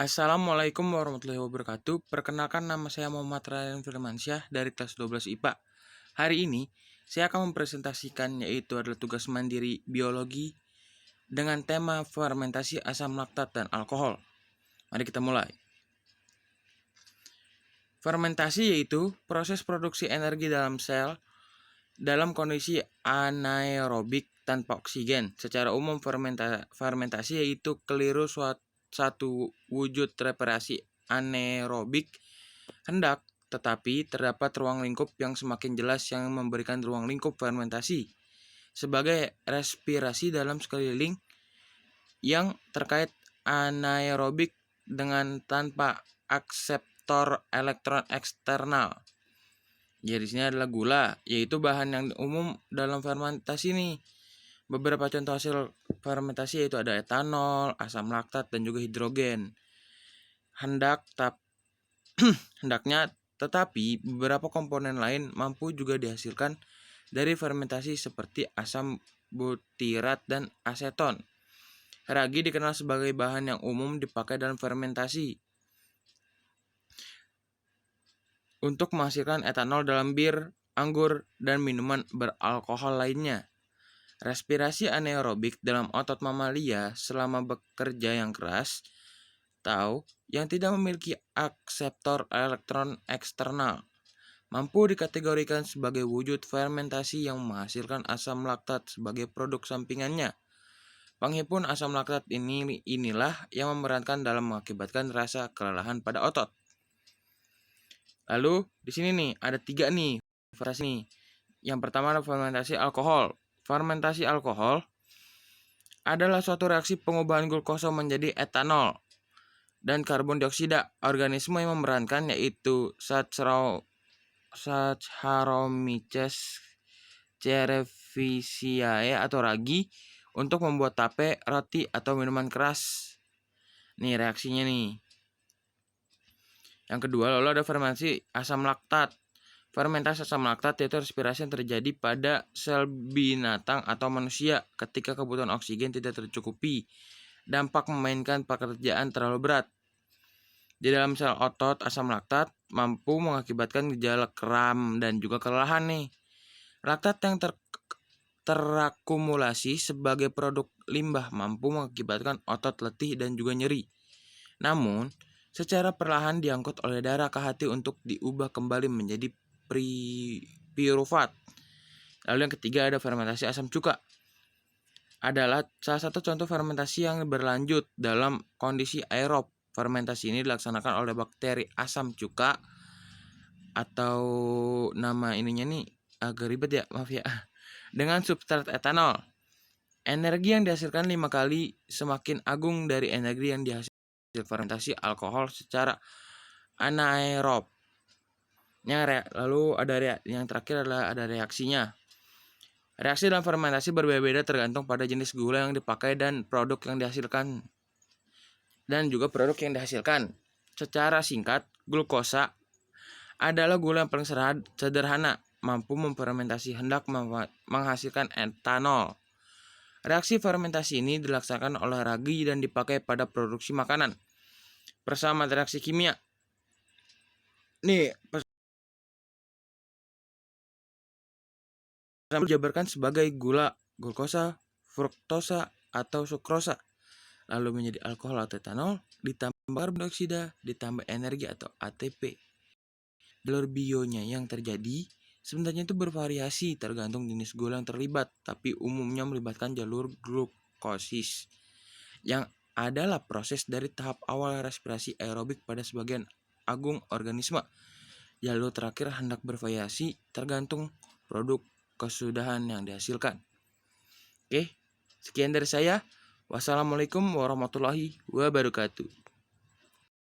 Assalamualaikum warahmatullahi wabarakatuh. Perkenalkan, nama saya Muhammad Ryan Firmansyah dari kelas 12 IPA. Hari ini saya akan mempresentasikan yaitu adalah tugas mandiri biologi dengan tema fermentasi asam laktat dan alkohol. Mari kita mulai. Fermentasi yaitu proses produksi energi dalam sel dalam kondisi anaerobik tanpa oksigen. Secara umum fermentasi yaitu keliru satu wujud reparasi anaerobik hendak, tetapi terdapat ruang lingkup yang semakin jelas yang memberikan ruang lingkup fermentasi sebagai respirasi dalam sekeliling yang terkait anaerobik dengan tanpa akseptor elektron eksternal. Jadi di sini adalah gula, yaitu bahan yang umum dalam fermentasi nih. Beberapa contoh hasil fermentasi yaitu ada etanol, asam laktat, dan juga hidrogen. Hendaknya tetapi beberapa komponen lain mampu juga dihasilkan dari fermentasi seperti asam butirat dan aseton. Ragi dikenal sebagai bahan yang umum dipakai dalam fermentasi untuk menghasilkan etanol dalam bir, anggur, dan minuman beralkohol lainnya. Respirasi anaerobik dalam otot mamalia selama bekerja yang keras atau yang tidak memiliki akseptor elektron eksternal mampu dikategorikan sebagai wujud fermentasi yang menghasilkan asam laktat sebagai produk sampingannya. Penghimpun asam laktat inilah yang memerankan dalam mengakibatkan rasa kelelahan pada otot. Lalu di sini nih ada 3 nih fermentasi nih. Yang pertama adalah fermentasi alkohol. Fermentasi alkohol adalah suatu reaksi pengubahan glukosa menjadi etanol dan karbon dioksida. Organisme yang memerankan yaitu Saccharomyces cerevisiae atau ragi untuk membuat tape, roti, atau minuman keras. Nih reaksinya nih. Yang kedua lalu ada fermentasi asam laktat. Fermentasi asam laktat yaitu respirasi yang terjadi pada sel binatang atau manusia ketika kebutuhan oksigen tidak tercukupi. Dampak memainkan pekerjaan terlalu berat. Di dalam sel otot, asam laktat mampu mengakibatkan gejala kram dan juga kelelahan nih. Laktat yang terakumulasi sebagai produk limbah mampu mengakibatkan otot letih dan juga nyeri. Namun, secara perlahan diangkut oleh darah ke hati untuk diubah kembali menjadi pirufat. Lalu yang ketiga ada fermentasi asam cuka. Adalah salah satu contoh fermentasi yang berlanjut dalam kondisi aerob. Fermentasi ini dilaksanakan oleh bakteri asam cuka atau nama ininya nih agak ribet ya, maaf ya. Dengan substrat etanol. Energi yang dihasilkan 5 kali semakin agung dari energi yang dihasilkan fermentasi alkohol secara anaerob. Lalu ada yang terakhir adalah ada reaksinya. Reaksi dalam fermentasi berbeda-beda tergantung pada jenis gula yang dipakai dan produk yang dihasilkan. Secara singkat, glukosa adalah gula yang paling sederhana, mampu memfermentasi hendak menghasilkan etanol. Reaksi fermentasi ini dilaksanakan oleh ragi dan dipakai pada produksi makanan. Bersama reaksi kimia. Nih, dijabarkan sebagai gula, glukosa, fruktosa, atau sukrosa. Lalu menjadi alkohol atau etanol, ditambah karbon dioksida, ditambah energi atau ATP. Jalur bionya yang terjadi sebenarnya itu bervariasi tergantung jenis gula yang terlibat, tapi umumnya melibatkan jalur glukosis yang adalah proses dari tahap awal respirasi aerobik pada sebagian agung organisme. Jalur terakhir hendak bervariasi tergantung produk kesudahan yang dihasilkan. Oke, sekian dari saya. Wassalamualaikum warahmatullahi wabarakatuh.